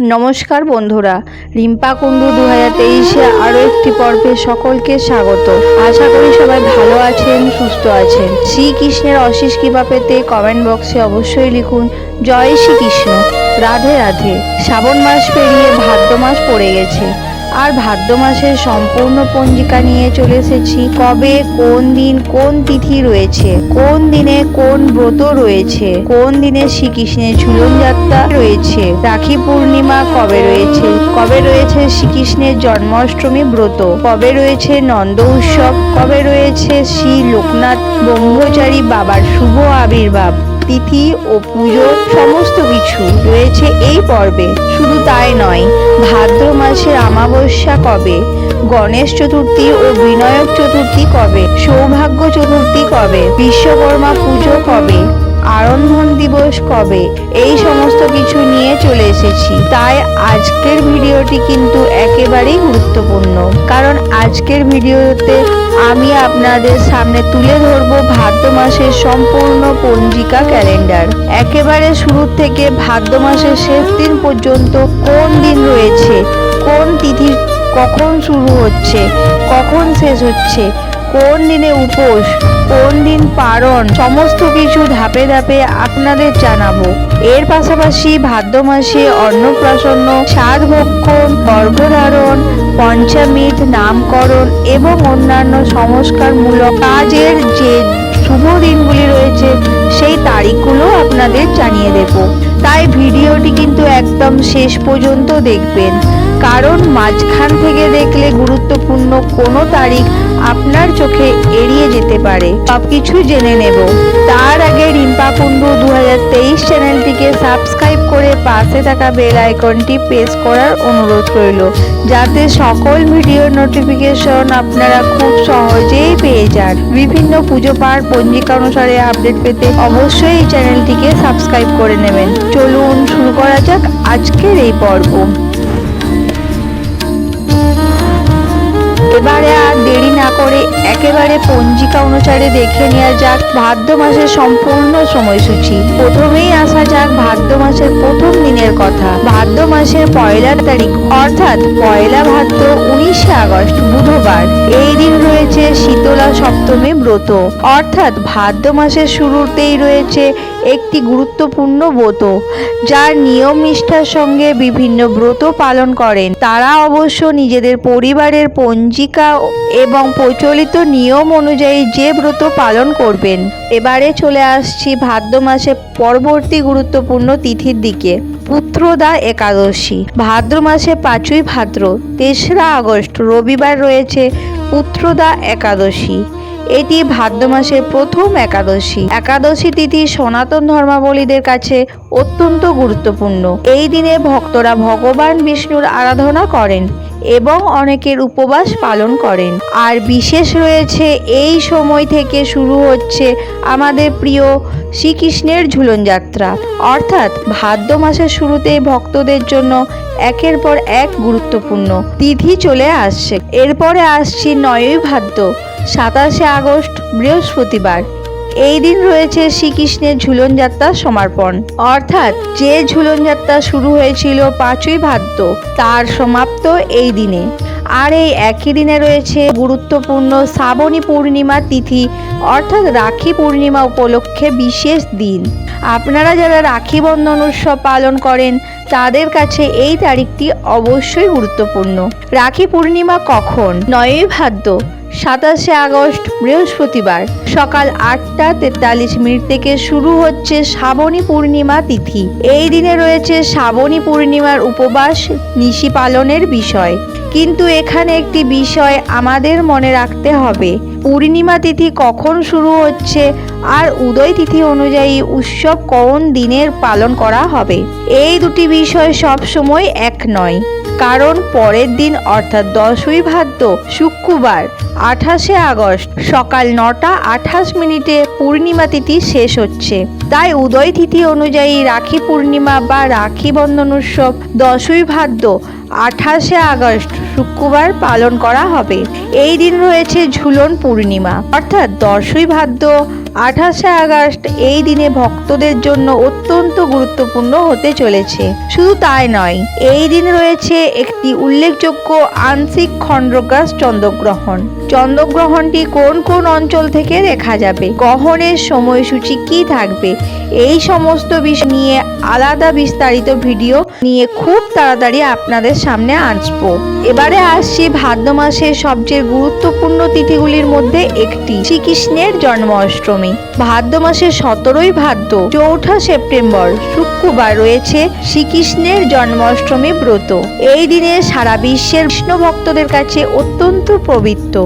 নমস্কার বন্ধুরা, রিম্পা কুণ্ডু 2023-এ আরও একটি পর্বে সকলকে স্বাগত। আশা করি সবাই ভালো আছেন, সুস্থ আছেন। শ্রীকৃষ্ণের অশেষ কৃপা পেতে কমেন্ট বক্সে অবশ্যই লিখুন জয় শ্রীকৃষ্ণ, রাধে রাধে। শ্রাবণ মাস পেরিয়ে ভাদ্র মাস পড়ে গেছে, আর ভাদ্র মাসের সম্পূর্ণ পঞ্জিকা নিয়ে চলে এসেছি। কবে, কোন দিন, কোন তিথি রয়েছে, কোন দিনে কোন ব্রত রয়েছে, কোন দিনে শ্রীকৃষ্ণের ঝুলন যাত্রা রয়েছে, রাখি পূর্ণিমা কবে রয়েছে, কবে রয়েছে শ্রীকৃষ্ণের জন্মাষ্টমী ব্রত, কবে রয়েছে নন্দ উৎসব, কবে রয়েছে শ্রী লোকনাথ ব্রহ্মচারী বাবার শুভ আবির্ভাব তিথি ও পুজো, সমস্ত কিছু রয়েছে এই পর্বে। শুধু তাই নয়, ভাদ্র মাসের অমাবস্যা কবে, গণেশ চতুর্থী ও বিনায়ক চতুর্থী কবে, সৌভাগ্য চতুর্থী কবে, বিশ্বকর্মা পুজো কবে, আরন্ধন দিবস কবে, এই সমস্ত কিছু নিয়ে চলে এসেছি। তাই আজকের ভিডিওটি কিন্তু একেবারেই গুরুত্বপূর্ণ, কারণ আজকের ভিডিওতে আমি আপনাদের সামনে তুলে ধরবো ভাদ্র মাসের সম্পূর্ণ পঞ্জিকা ক্যালেন্ডার। একেবারে শুরু থেকে ভাদ্র মাসের শেষ দিন পর্যন্ত কোন দিন রয়েছে, কোন তিথি কখন শুরু হচ্ছে, কখন শেষ হচ্ছে, কোন দিনে উপোস, কোন দিন পারণ, সমস্ত কিছু ধাপে ধাপে আপনাদের জানাবো। এর পাশাপাশি ভাদ্র মাসে অন্নপ্রাশন, সাধ ভক্ষণ, গর্ভধারণ, পঞ্চামৃত, নামকরণ এবং অন্যান্য সংস্কারমূলক কাজের যে শুভ দিনগুলি রয়েছে সেই তারিখগুলো আপনাদের জানিয়ে দেব। তাই ভিডিওটি কিন্তু একদম শেষ পর্যন্ত দেখবেন, কারণ মাঝখান থেকে দেখলে গুরুত্বপূর্ণ কোনো তারিখ আপনার চোখে এড়িয়ে যেতে পারে। সবকিছু জেনে নেব। তার আগে রিম্পা কুণ্ডু 2023 চ্যানেলটিকে সাবস্ক্রাইব করে পাশে থাকা বেল আইকনটি প্রেস করার অনুরোধ রইল, যাতে সকল ভিডিও নোটিফিকেশন আপনারা খুব সহজেই পেয়ে যান। বিভিন্ন পুজো পাঠ পঞ্জিকা অনুসারে আপডেট পেতে অবশ্যই এই চ্যানেলটিকে সাবস্ক্রাইব করে নেবেন। চলুন শুরু করা যাক আজকের এই পর্ব। এবারে আর দেরি না করে একেবারে পঞ্জিকা অনুসারে দেখে নেওয়া যাক ভাদ্র মাসের সম্পূর্ণ সময়সূচি। প্রথমেই আসা যাক ভাদ্র মাসের প্রথম দিনের কথা। ভাদ্র মাসের 1 তারিখ অর্থাৎ পয়লা ভাদ্র 19 আগস্ট বুধবার, এই দিন রয়েছে শীতলা সপ্তমী ব্রত, অর্থাৎ ভাদ্র মাসের শুরুতেই রয়েছে একটি গুরুত্বপূর্ণ ব্রত, যার নিয়ম নিষ্ঠার সঙ্গে বিভিন্ন ব্রত পালন করেন তারা অবশ্য নিজেদের পরিবারের পঞ্জিকা এবং প্রচলিত নিয়ম অনুযায়ী যে ব্রত পালন করবেন। এবারে চলে আসছি ভাদ্র মাসে পরবর্তী গুরুত্বপূর্ণ তিথির দিকে। পুত্রদা একাদশী ভাদ্র মাসে 5ই ভাদ্র 3রা আগস্ট রবিবার রয়েছে পুত্রদা একাদশী। এটি ভাদ্র মাসের প্রথম একাদশী। একাদশী তিথি সনাতন ধর্মাবলীদের কাছে অত্যন্ত গুরুত্বপূর্ণ। এই দিনে ভক্তরা ভগবান বিষ্ণুর আরাধনা করেন এবং অনেকের উপবাস পালন করেন। আর বিশেষ রয়েছে এই সময় থেকে শুরু হচ্ছে আমাদের প্রিয় শ্রীকৃষ্ণের ঝুলন যাত্রা, অর্থাৎ ভাদ্র মাসের শুরুতেই ভক্তদের জন্য একের পর এক গুরুত্বপূর্ণ তিথি চলে আসছে। এরপরে আসছি 9ই ভাদ্র 27শে আগস্ট বৃহস্পতিবার। এই দিন রয়েছে শ্রীকৃষ্ণের ঝুলন যাত্রার সমাপন, অর্থাৎ যে ঝুলন যাত্রা শুরু হয়েছিল 5ই ভাদ্র তার সমাপ্ত এই দিনে। আর এই একই দিনে রয়েছে গুরুত্বপূর্ণ শ্রাবণী পূর্ণিমা তিথি, অর্থাৎ রাখি পূর্ণিমা উপলক্ষে বিশেষ দিন। আপনারা যারা রাখি বন্ধন উৎসব পালন করেন তাদের কাছে এই তারিখটি অবশ্যই গুরুত্বপূর্ণ। রাখি পূর্ণিমা কখন? 9ই ভাদ্র 27শে আগস্ট বৃহস্পতিবার সকাল 8টা 43 মিনিট থেকে শুরু হচ্ছে শ্রাবণী পূর্ণিমা তিথি। এই দিনে রয়েছে শ্রাবণী পূর্ণিমার উপবাস নিশি পালনের বিষয়। কিন্তু এখানে একটি বিষয় আমাদের মনে রাখতে হবে, পূর্ণিমা তিথি কখন শুরু হচ্ছে আর উদয় তিথি অনুযায়ী উৎসব কোন দিনের পালন করা হবে, এই দুটি বিষয় সব সময় এক নয়। কারণ পরের দিন অর্থাৎ 10ই ভাদ্র শুক্রবার 28শে আগস্ট সকাল 9টা 28 মিনিটে পূর্ণিমা তিথি শেষ হচ্ছে। তাই উদয় তিথি অনুযায়ী রাখি পূর্ণিমা বা রাখি বন্ধন উৎসব 10ই ভাদ্র 28শে আগস্ট শুক্রবার পালন করা হবে। এই দিন রয়েছে ঝুলন পূর্ণিমা, অর্থাৎ 10ই ভাদ্র 28শে আগস্ট এই দিনে ভক্তদের জন্য অত্যন্ত গুরুত্বপূর্ণ হতে চলেছে। শুধু তাই নয়, এই দিন রয়েছে একটি উল্লেখযোগ্য আংশিক খণ্ডগ্রাস চন্দ্রগ্রহণ। চন্দ্রগ্রহণটি কোন কোন অঞ্চল থেকে দেখা যাবে, গ্রহণের সময়সূচি কি থাকবে, এই সমস্ত বিষয় নিয়ে আলাদা বিস্তারিত ভিডিও নিয়ে খুব তাড়াতাড়ি আপনাদের সামনে আসবো। এবারে আসছি ভাদ্র মাসের সবচেয়ে গুরুত্বপূর্ণ তিথিগুলির মধ্যে একটি, শ্রীকৃষ্ণের জন্মাষ্টমী। ভাদ্র মাসের 17ই ভাদ্র 4 সেপ্টেম্বর শুক্রবার রয়েছে শ্রীকৃষ্ণের জন্মাষ্টমী ব্রত। এই দিনে সারা বিশ্বের কৃষ্ণ ভক্তদের কাছে অত্যন্ত পবিত্র।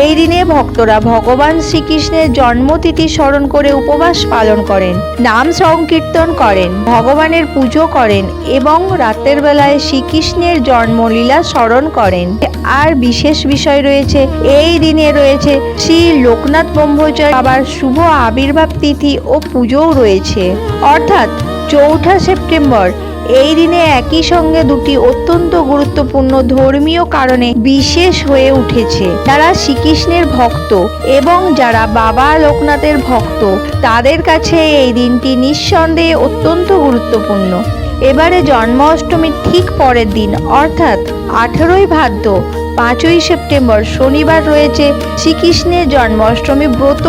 এই দিনে ভক্তরা ভগবান শ্রীকৃষ্ণের জন্মতিথি স্মরণ করে উপবাস পালন করেন, নাম সংকীর্তন করেন, ভগবানের পুজো করেন এবং রাতের বেলায় শ্রীকৃষ্ণের জন্মলীলা স্মরণ করেন। আর বিশেষ বিষয় রয়েছে, এই দিনে রয়েছে শ্রী লোকনাথ ব্রহ্মচারী বাবার শুভ আবির্ভাব তিথি ও পুজোও রয়েছে, অর্থাৎ 4 সেপ্টেম্বর। এই দিনে একই সঙ্গে দুটি অত্যন্ত গুরুত্বপূর্ণ ধর্মীয় কারণে বিশেষ হয়ে উঠেছে। যারা শ্রীকৃষ্ণের ভক্ত এবং যারা বাবা লোকনাথের ভক্ত, তাদের কাছে এই দিনটি নিঃসন্দেহে অত্যন্ত গুরুত্বপূর্ণ। এবারে জন্মাষ্টমীর ঠিক পরের দিন অর্থাৎ 18ই ভাদ্র 5ই সেপ্টেম্বর শনিবার রয়েছে শ্রীকৃষ্ণের জন্মাষ্টমী ব্রত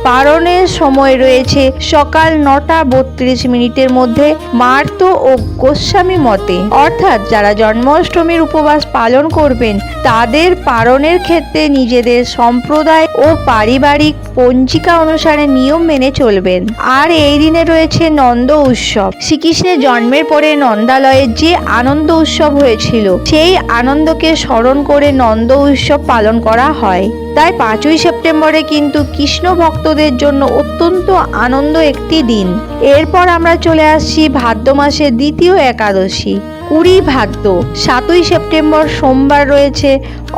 পালনের সময় রয়েছে সকাল 9:32 মধ্যে মার্ত ও গোস্বামী মতে, অর্থাৎ যারা জন্মাষ্টমীর উপবাস পালন করবেন তাদের পালনের ক্ষেত্রে নিজেদের সম্প্রদায় ও পারিবারিক পঞ্জিকা অনুসারে নিয়ম মেনে চলবেন। আর এই দিনে রয়েছে নন্দ উৎসব। শ্রীকৃষ্ণের জন্মের পরে নন্দালয়ে যে আনন্দ উৎসব হয়েছিল, সেই আনন্দকে স্মরণ করে নন্দ উৎসব পালন করা হয়। তাই 5ই সেপ্টেম্বরে কিন্তু কৃষ্ণ ভক্তদের জন্য অত্যন্ত আনন্দ একটি দিন। এরপর আমরা চলে আসছি ভাদ্র মাসের দ্বিতীয় একাদশী, 20 ভাদ্র 7ই সেপ্টেম্বর সোমবার রয়েছে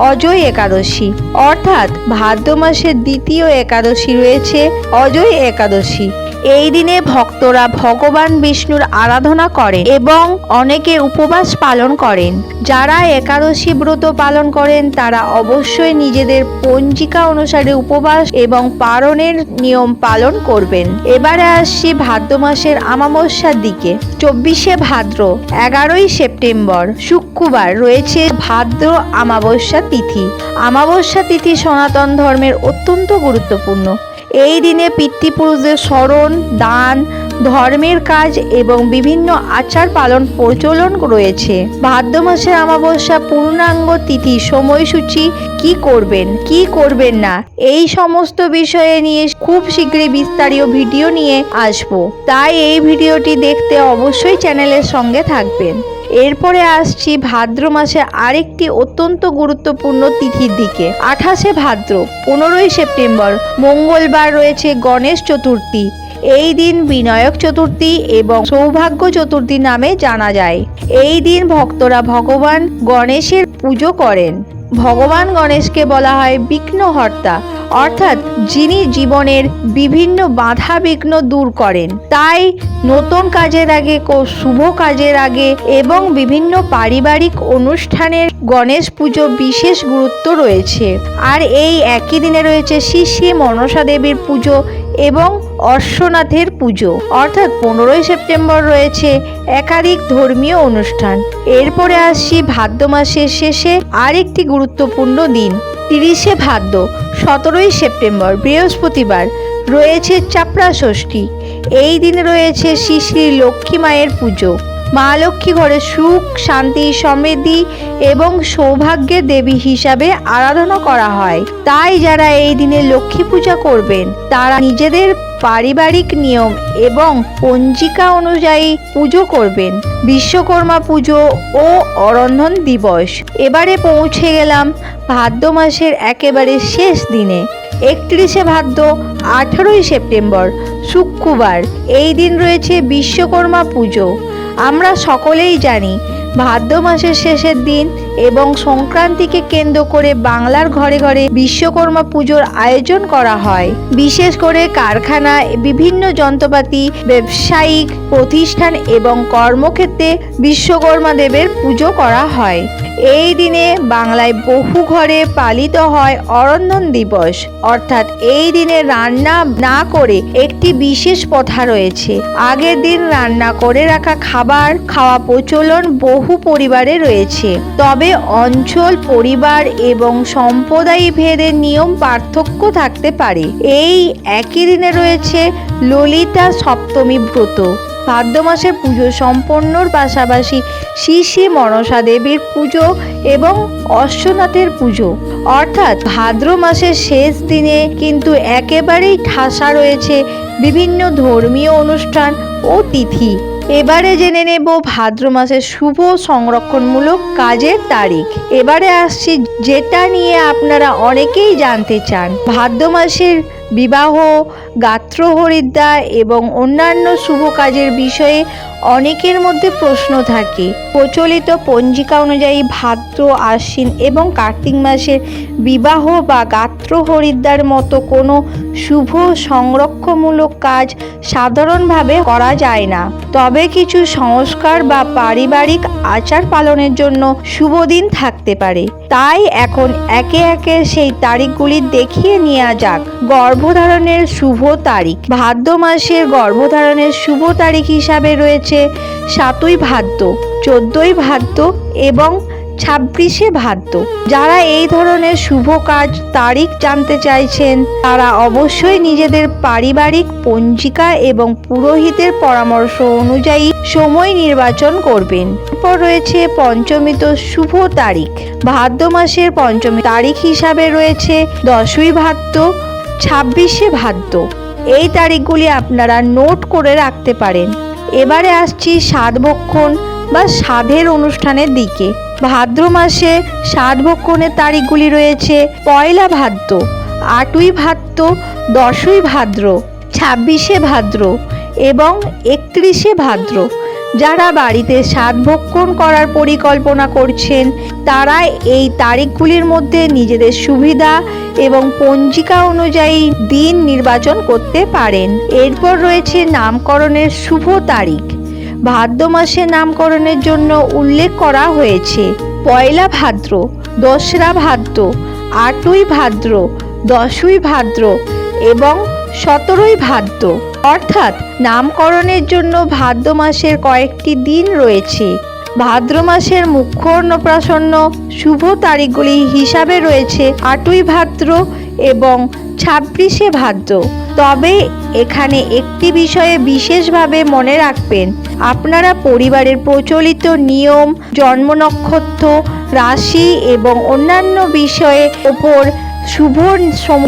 অজয় একাদশী, অর্থাৎ ভাদ্র মাসের দ্বিতীয় একাদশী রয়েছে অজয় একাদশী। এই দিনে ভক্তরা ভগবান বিষ্ণুর আরাধনা করেন এবং অনেকে উপবাস পালন করেন। যারা একাদশী ব্রত পালন করেন তারা অবশ্যই নিজেদের পঞ্জিকা অনুসারে উপবাস এবং পালনের নিয়ম পালন করবেন। এবারে আসছি ভাদ্র মাসের অমাবস্যার দিকে, 24শে ভাদ্র 11ই সেপ্টেম্বর শুক্রবার রয়েছে ভাদ্র অমাবস্যা তিথি। অমাবস্যা তিথি সনাতন ধর্মের অত্যন্ত গুরুত্বপূর্ণ। এই দিনে পিতৃপুরুষদের স্মরণ, দান, ধর্মের কাজ এবং বিভিন্ন আচার পালন প্রচলন রয়েছে। ভাদ্র মাসের অমাবস্যা পূর্ণাঙ্গ তিথি, সময়সূচি, কি করবেন কি করবেন না, এই সমস্ত বিষয়ে নিয়ে খুব শীঘ্রই বিস্তারিত ভিডিও নিয়ে আসবো। তাই এই ভিডিওটি দেখতে অবশ্যই চ্যানেলের সঙ্গে থাকবেন। এরপরে আসছি ভাদ্র মাসে আরেকটি অত্যন্ত গুরুত্বপূর্ণ তিথির দিকে, 28শে ভাদ্র 15ই সেপ্টেম্বর মঙ্গলবার রয়েছে গণেশ চতুর্থী। এই দিন বিনায়ক চতুর্থী এবং সৌভাগ্য চতুর্থী নামে জানা যায়। এই দিন ভক্তরা ভগবান গণেশের পুজো করেন। ভগবান গণেশকে বলা হয় বিঘ্নহর্তা, অর্থাৎ যিনি জীবনের বিভিন্ন বাধা বিঘ্ন দূর করেন। তাই নতুন কাজের আগে, শুভ কাজের আগে এবং বিভিন্ন পারিবারিক অনুষ্ঠানের গণেশ পুজো বিশেষ গুরুত্ব রয়েছে। আর এই একই দিনে রয়েছে শ্রী শ্রী মনসা দেবীর পুজো এবং অশ্বনাথের পুজো, অর্থাৎ 15ই সেপ্টেম্বর রয়েছে একাধিক ধর্মীয় অনুষ্ঠান। এরপরে আসছি ভাদ্র মাসের শেষে আরেকটি গুরুত্বপূর্ণ দিন, 30শে ভাদ্র 17ই সেপ্টেম্বর বৃহস্পতিবার রয়েছে চাপড়া ষষ্ঠী। এই দিন রয়েছে শ্রী শ্রী লক্ষ্মী মায়ের পুজো। মা লক্ষ্মী ঘরে সুখ, শান্তি, সমৃদ্ধি এবং সৌভাগ্যের দেবী হিসাবে আরাধনা করা হয়। তাই যারা এই দিনে লক্ষ্মী পূজা করবেন তারা নিজেদের পারিবারিক নিয়ম এবং পঞ্জিকা অনুযায়ী পুজো করবেন। বিশ্বকর্মা পুজো ও অরন্ধন দিবস। এবারে পৌঁছে গেলাম ভাদ্র মাসের একেবারে শেষ দিনে, 31শে ভাদ্র 18ই সেপ্টেম্বর শুক্রবার। এই দিন রয়েছে বিশ্বকর্মা পুজো। আমরা সকলেই জানি ভাদ্র মাসের শেষের দিন এবং সংক্রান্তিকে কেন্দ্র করে বাংলার ঘরে ঘরে বিশ্বকর্মা পুজোর আয়োজন করা হয়। বিশেষ করে কারখানা, বিভিন্ন যন্ত্রপাতি, ব্যবসায়িক প্রতিষ্ঠান এবং কর্মক্ষেত্রে বিশ্বকর্মা দেবের পুজো করা হয়। এই দিনে বাংলায় বহু ঘরে পালিত হয় অরন্ধন দিবস, অর্থাৎ এই দিনে রান্না না করে একটি বিশেষ প্রথা রয়েছে। আগের দিন রান্না করে রাখা খাবার খাওয়া প্রচলন বহু পরিবারে রয়েছে, তবে অঞ্চল, পরিবার এবং সম্প্রদায় ভেদে নিয়ম পার্থক্য থাকতে পারে। এই একই দিনে রয়েছে ললিতা সপ্তমী ব্রত। ভাদ্র মাসের পুজো সম্পন্নর পাশাপাশি শ্রী শ্রী মনসা দেবীর পুজো এবং অশ্বনাথের পুজো, অর্থাৎ ভাদ্র মাসের শেষ দিনে কিন্তু একেবারেই ঠাসা রয়েছে বিভিন্ন ধর্মীয় অনুষ্ঠান ও তিথি। এবারে জেনে নেব ভাদ্র মাসের শুভ সংরক্ষণমূলক কাজের তারিখ। এবারে আসছি যেটা নিয়ে আপনারা অনেকেই জানতে চান। ভাদ্র মাসের বিবাহ, গাত্র হরিদ্বার এবং অন্যান্য শুভ কাজের বিষয়ে অনেকের মধ্যে প্রশ্ন থাকে। প্রচলিত পঞ্জিকা অনুযায়ী ভাদ্র, আশ্বিন এবং কার্তিক মাসের বিবাহ বা গাত্র হরিদ্বার মতো কোনো শুভ সংরক্ষণমূলক কাজ সাধারণভাবে করা যায় না, তবে কিছু সংস্কার বা পারিবারিক আচার পালনের জন্য শুভ দিন থাকতে পারে। তাই এখন একে একে সেই তারিখগুলি দেখিয়ে নেওয়া যাক। গর্ভধারণের শুভ তারিখ। ভাদ্র মাসের গর্ভধারণের শুভ তারিখ হিসাবে রয়েছে 7ই ভাদ্র, 14ই ভাদ্র এবং 26শে ভাদ্র। যারা এই ধরনের শুভ কাজ তারিখ জানতে চাইছেন তারা অবশ্যই নিজেদের পারিবারিক পঞ্জিকা এবং পুরোহিতের পরামর্শ অনুযায়ী সময় নির্বাচন করবেন। এরপর রয়েছে পঞ্চমীত শুভ তারিখ। ভাদ্র মাসের পঞ্চমী তারিখ হিসাবে রয়েছে 10ই ভাদ্র, 26শে ভাদ্র। এই তারিখগুলি আপনারা নোট করে রাখতে পারেন। এবারে আসছি সাধভক্ষণ বা সাধের অনুষ্ঠানের দিকে। ভাদ্র মাসে সাধভক্ষণের তারিখগুলি রয়েছে 1লা ভাদ্র, 8ই ভাদ্র, 10ই ভাদ্র, 26শে ভাদ্র এবং 31শে ভাদ্র। যারা বাড়িতে সাধভক্ষণ করার পরিকল্পনা করছেন তারা এই তারিখগুলির মধ্যে নিজেদের সুবিধা এবং পঞ্জিকা অনুযায়ী দিন নির্বাচন করতে পারেন। এরপর রয়েছে নামকরণের শুভ তারিখ। ভাদ্র মাসে নামকরণের জন্য উল্লেখ করা হয়েছে 1লা ভাদ্র, 2রা ভাদ্র, 8ই ভাদ্র, 10ই ভাদ্র এবং 17ই ভাদ্র। অর্থাৎ নামকরণের জন্য ভাদ্র মাসের কয়েকটি দিন রয়েছে। ভাদ্র মাসের মুখ্য অন্নপ্রাশন শুভ তারিখগুলি হিসাবে রয়েছে 8ই ভাদ্র এবং 26শে ভাদ্র। তবে এখানে একটি বিষয়ে বিশেষভাবে মনে রাখবেন, আপনারা পরিবারের প্রচলিত নিয়ম, জন্ম নক্ষত্র, রাশি এবং অন্যান্য বিষয়ের ওপর শুভ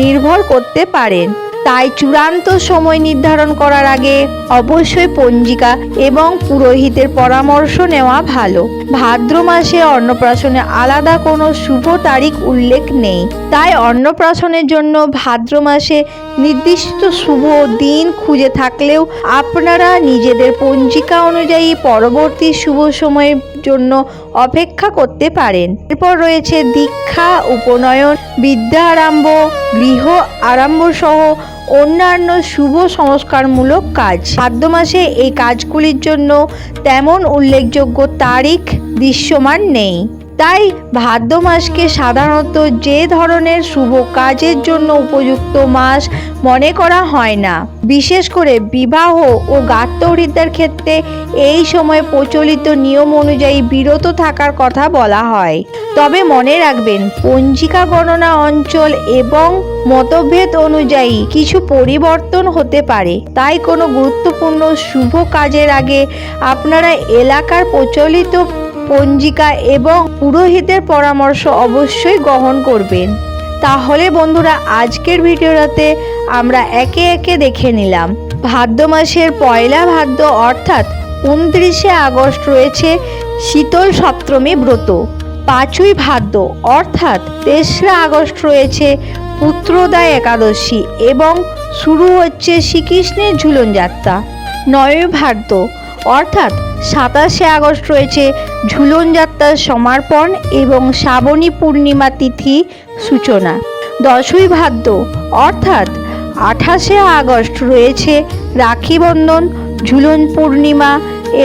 নির্ভর করতে পারেন। তাই চূড়ান্ত সময় নির্ধারণ করার আগে অবশ্যই পঞ্জিকা এবং পুরোহিতের পরামর্শ নেওয়া ভালো। ভাদ্র মাসে অন্নপ্রাশনে আলাদা কোনো শুভ তারিখ উল্লেখ নেই, তাই অন্নপ্রাশনের জন্য ভাদ্র মাসে নির্দিষ্ট শুভ দিন খুঁজে থাকলেও আপনারা নিজেদের পঞ্জিকা অনুযায়ী পরবর্তী শুভ সময়ের জন্য অপেক্ষা করতে পারেন। এরপর রয়েছে দীক্ষা, উপনয়ন, বিদ্যা আরম্ভ, গৃহ আরম্ভ সহ অন্যান্য শুভ সংস্কারমূলক কাজ। ভাদ্র মাসে এই কাজগুলির জন্য তেমন উল্লেখযোগ্য তারিখ দৃশ্যমান নেই, তাই ভাদ্র মাসকে সাধারণত যে ধরনের শুভ কাজের জন্য উপযুক্ত মাস মনে করা হয় না। বিশেষ করে বিবাহ ও গাত্র হরিদ্বার ক্ষেত্রে এই সময় প্রচলিত নিয়ম অনুযায়ী বিরত থাকার কথা বলা হয়। তবে মনে রাখবেন, পঞ্জিকা গণনা অঞ্চল এবং মতভেদ অনুযায়ী কিছু পরিবর্তন হতে পারে, তাই কোনো গুরুত্বপূর্ণ শুভ কাজের আগে আপনারা এলাকার প্রচলিত পঞ্জিকা এবং পুরোহিতের পরামর্শ অবশ্যই গ্রহণ করবেন। তাহলে বন্ধুরা, আজকের ভিডিওটাতে আমরা একে একে দেখে নিলাম। ভাদ্র মাসের 1লা ভাদ্র অর্থাৎ 29শে আগস্ট রয়েছে শীতল সপ্তমী ব্রত। 5ই ভাদ্র অর্থাৎ 3রা আগস্ট রয়েছে পুত্রদা একাদশী এবং শুরু হচ্ছে শ্রীকৃষ্ণের ঝুলন যাত্রা। 9ই ভাদ্র অর্থাৎ 27শে আগস্ট রয়েছে ঝুলন যাত্রার সমাপন এবং শ্রাবণী পূর্ণিমা তিথি সূচনা। 10ই ভাদ্র অর্থাৎ 28শে আগস্ট রয়েছে রাখি বন্ধন, ঝুলন পূর্ণিমা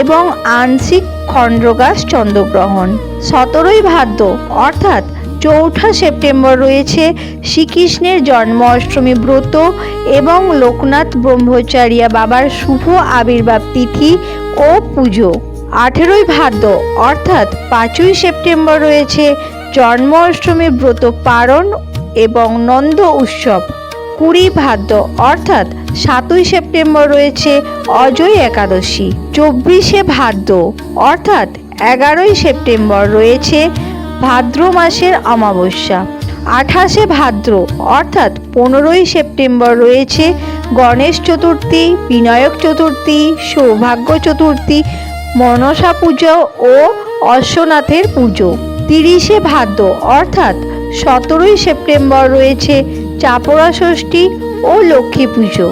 এবং আংশিক খণ্ডগ্রাস চন্দ্রগ্রহণ। 17ই ভাদ্র অর্থাৎ 4 সেপ্টেম্বর রয়েছে শ্রীকৃষ্ণের জন্মাষ্টমী ব্রত এবং লোকনাথ ব্রহ্মচারিয়া বাবার শুভ আবির্ভাব তিথি ও পুজো। 18ই ভাদ্র অর্থাৎ 5ই সেপ্টেম্বর রয়েছে জন্মাষ্টমী ব্রত পালন এবং নন্দ উৎসব। 20 ভাদ্র অর্থাৎ 7ই সেপ্টেম্বর রয়েছে অজয় একাদশী। 24শে ভাদ্র অর্থাৎ 11ই সেপ্টেম্বর রয়েছে ভাদ্র মাসের অমাবস্যা। 28শে ভাদ্র অর্থাৎ 15ই সেপ্টেম্বর রয়েছে গণেশ চতুর্থী, বিনায়ক চতুর্থী, সৌভাগ্য চতুর্থী, মনসা পুজো ও অশ্বনাথের পুজো। 30শে ভাদ্র অর্থাৎ 17ই সেপ্টেম্বর রয়েছে চাপড়া ষষ্ঠী ও লক্ষ্মী পুজো।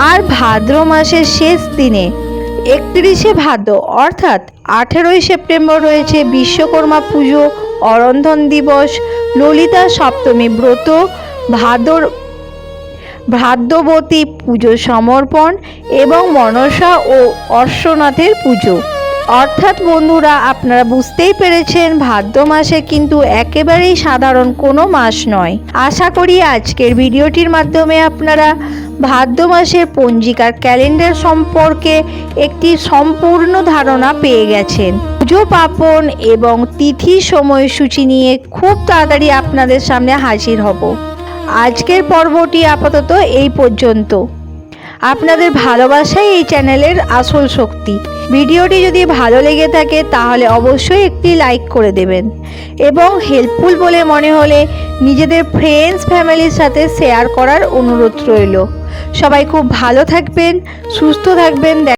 আর ভাদ্র মাসের শেষ দিনে 31শে ভাদ্র অর্থাৎ 18ই সেপ্টেম্বর রয়েছে বিশ্বকর্মা পুজো, অরন্ধন দিবস, ললিতা সপ্তমী ব্রত, ভ্রাদ্যবতী পুজো সমর্পণ এবং মনসা ও অশ্বনাথের পুজো। অর্থাৎ বন্ধুরা, আপনারা বুঝতেই পেরেছেন ভাদ্র মাসে কিন্তু একেবারেই সাধারণ কোনো মাস নয়। আশা করি আজকের ভিডিওটির মাধ্যমে আপনারা ভাদ্র মাসের পঞ্জিকার ক্যালেন্ডার সম্পর্কে একটি সম্পূর্ণ ধারণা পেয়ে গেছেন। পুজো পার্বণ এবং তিথি সময়সূচি নিয়ে খুব তাড়াতাড়ি আপনাদের সামনে হাজির হব। আজকের পর্বটি আপাতত এই পর্যন্ত। আপনাদের ভালোবাসাই এই চ্যানেলের আসল শক্তি। ভিডিওটি যদি ভালো লেগে থাকে তাহলে অবশ্যই একটি লাইক করে দেবেন এবং হেল্পফুল বলে মনে হলে নিজেদের ফ্রেন্ডস ফ্যামিলির সাথে শেয়ার করার অনুরোধ রইল। সবাই খুব ভালো থাকবেন, সুস্থ থাকবেন।